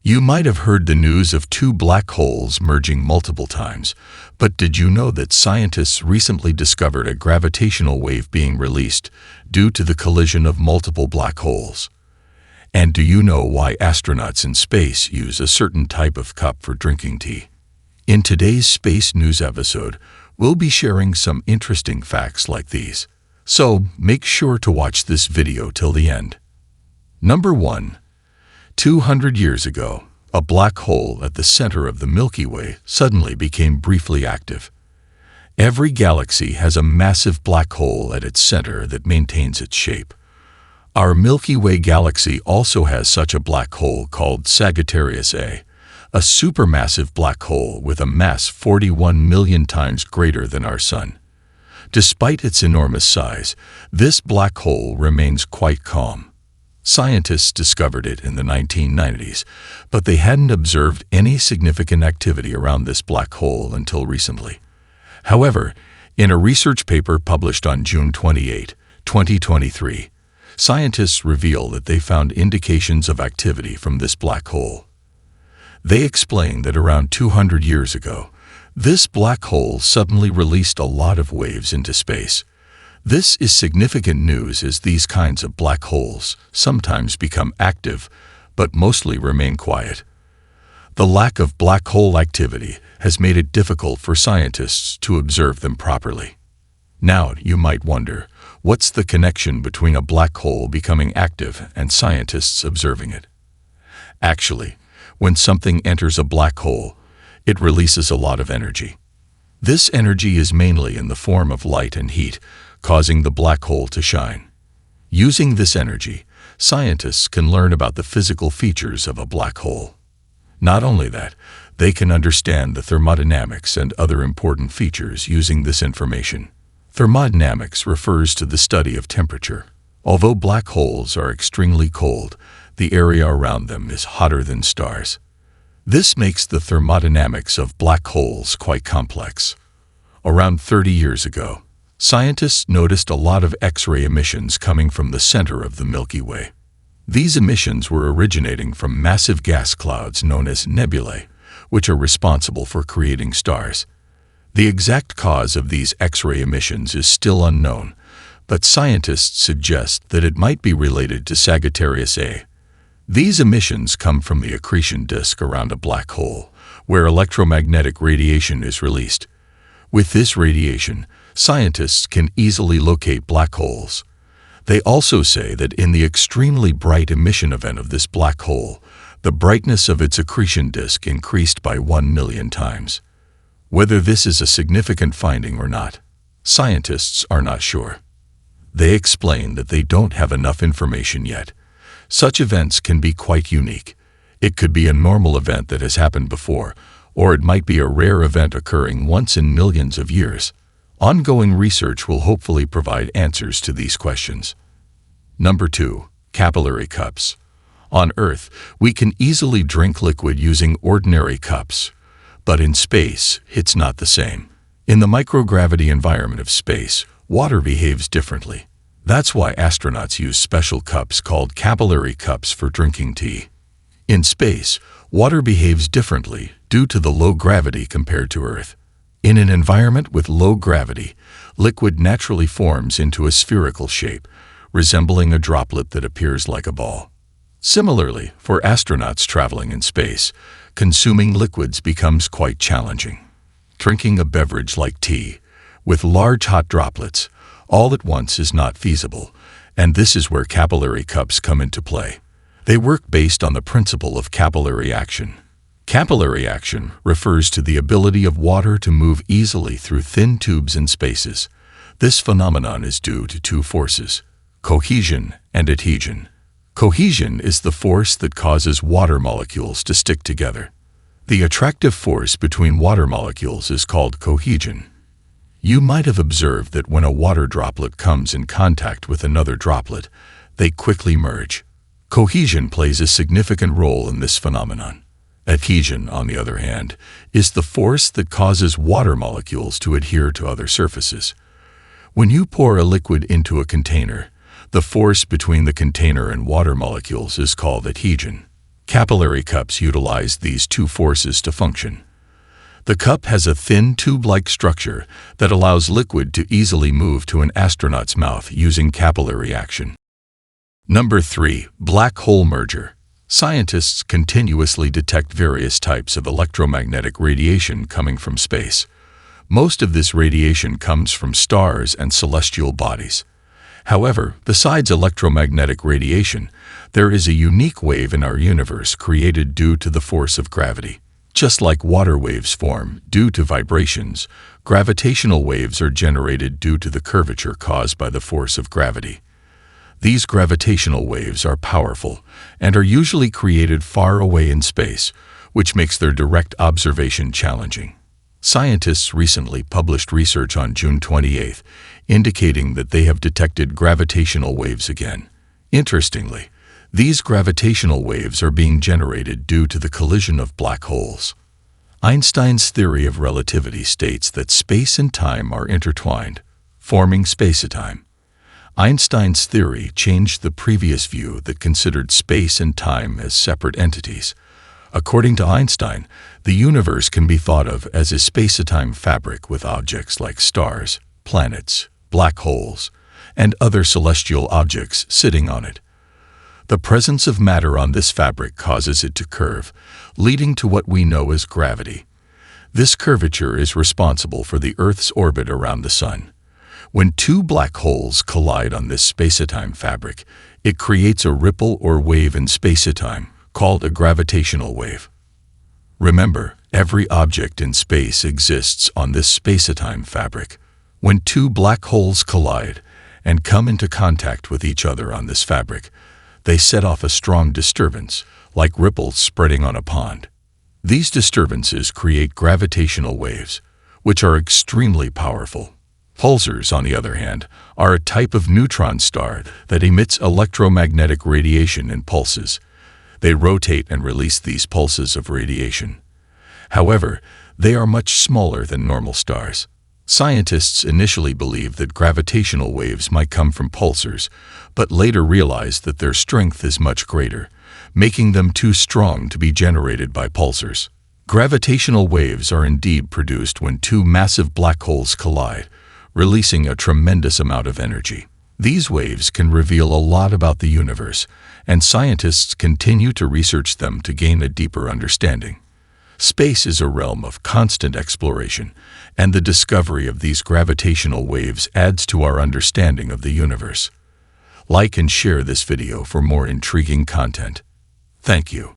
You might have heard the news of two black holes merging multiple times, but did you know that scientists recently discovered a gravitational wave being released due to the collision of multiple black holes? And do you know why astronauts in space use a certain type of cup for drinking tea? In today's Space News episode, we'll be sharing some interesting facts like these. So make sure to watch this video till the end. Number 1. 200 years ago, a black hole at the center of the Milky Way suddenly became briefly active. Every galaxy has a massive black hole at its center that maintains its shape. Our Milky Way galaxy also has such a black hole called Sagittarius A, a supermassive black hole with a mass 41 million times greater than our Sun. Despite its enormous size, this black hole remains quite calm. Scientists discovered it in the 1990s, but they hadn't observed any significant activity around this black hole until recently. However, in a research paper published on June 28, 2023, scientists reveal that they found indications of activity from this black hole. They explain that around 200 years ago, this black hole suddenly released a lot of waves into space. This is significant news as these kinds of black holes sometimes become active, but mostly remain quiet. The lack of black hole activity has made it difficult for scientists to observe them properly. Now, you might wonder, what's the connection between a black hole becoming active and scientists observing it? Actually, when something enters a black hole, it releases a lot of energy. This energy is mainly in the form of light and heat, causing the black hole to shine. Using this energy, scientists can learn about the physical features of a black hole. Not only that, they can understand the thermodynamics and other important features using this information. Thermodynamics refers to the study of temperature. Although black holes are extremely cold, the area around them is hotter than stars. This makes the thermodynamics of black holes quite complex. Around 30 years ago, scientists noticed a lot of X-ray emissions coming from the center of the Milky Way. These emissions were originating from massive gas clouds known as nebulae, which are responsible for creating stars. The exact cause of these X-ray emissions is still unknown, but scientists suggest that it might be related to Sagittarius A. These emissions come from the accretion disk around a black hole, where electromagnetic radiation is released. With this radiation, scientists can easily locate black holes. They also say that in the extremely bright emission event of this black hole, the brightness of its accretion disk increased by 1 million times. Whether this is a significant finding or not, scientists are not sure. They explain that they don't have enough information yet. Such events can be quite unique. It could be a normal event that has happened before, or it might be a rare event occurring once in millions of years. Ongoing research will hopefully provide answers to these questions. Number 2. Capillary cups. On Earth, we can easily drink liquid using ordinary cups. But in space, it's not the same. In the microgravity environment of space, water behaves differently. That's why astronauts use special cups called capillary cups for drinking tea. In space, water behaves differently due to the low gravity compared to Earth. In an environment with low gravity, liquid naturally forms into a spherical shape, resembling a droplet that appears like a ball. Similarly, for astronauts traveling in space, consuming liquids becomes quite challenging. Drinking a beverage like tea, with large hot droplets, all at once is not feasible, and this is where capillary cups come into play. They work based on the principle of capillary action. Capillary action refers to the ability of water to move easily through thin tubes and spaces. This phenomenon is due to two forces, cohesion and adhesion. Cohesion is the force that causes water molecules to stick together. The attractive force between water molecules is called cohesion. You might have observed that when a water droplet comes in contact with another droplet, they quickly merge. Cohesion plays a significant role in this phenomenon. Adhesion, on the other hand, is the force that causes water molecules to adhere to other surfaces. When you pour a liquid into a container, the force between the container and water molecules is called adhesion. Capillary cups utilize these two forces to function. The cup has a thin tube-like structure that allows liquid to easily move to an astronaut's mouth using capillary action. Number 3. Black hole merger. Scientists continuously detect various types of electromagnetic radiation coming from space. Most of this radiation comes from stars and celestial bodies. However, besides electromagnetic radiation, there is a unique wave in our universe created due to the force of gravity. Just like water waves form due to vibrations, gravitational waves are generated due to the curvature caused by the force of gravity. These gravitational waves are powerful and are usually created far away in space, which makes their direct observation challenging. Scientists recently published research on June 28, indicating that they have detected gravitational waves again. Interestingly, these gravitational waves are being generated due to the collision of black holes. Einstein's theory of relativity states that space and time are intertwined, forming spacetime. Einstein's theory changed the previous view that considered space and time as separate entities. According to Einstein, the universe can be thought of as a spacetime fabric with objects like stars, planets, black holes, and other celestial objects sitting on it. The presence of matter on this fabric causes it to curve, leading to what we know as gravity. This curvature is responsible for the Earth's orbit around the Sun. When two black holes collide on this spacetime fabric, it creates a ripple or wave in spacetime, called a gravitational wave. Remember, every object in space exists on this spacetime fabric. When two black holes collide and come into contact with each other on this fabric, they set off a strong disturbance, like ripples spreading on a pond. These disturbances create gravitational waves, which are extremely powerful. Pulsars, on the other hand, are a type of neutron star that emits electromagnetic radiation in pulses. They rotate and release these pulses of radiation. However, they are much smaller than normal stars. Scientists initially believed that gravitational waves might come from pulsars, but later realized that their strength is much greater, making them too strong to be generated by pulsars. Gravitational waves are indeed produced when two massive black holes collide, releasing a tremendous amount of energy. These waves can reveal a lot about the universe, and scientists continue to research them to gain a deeper understanding. Space is a realm of constant exploration, and the discovery of these gravitational waves adds to our understanding of the universe. Like and share this video for more intriguing content. Thank you.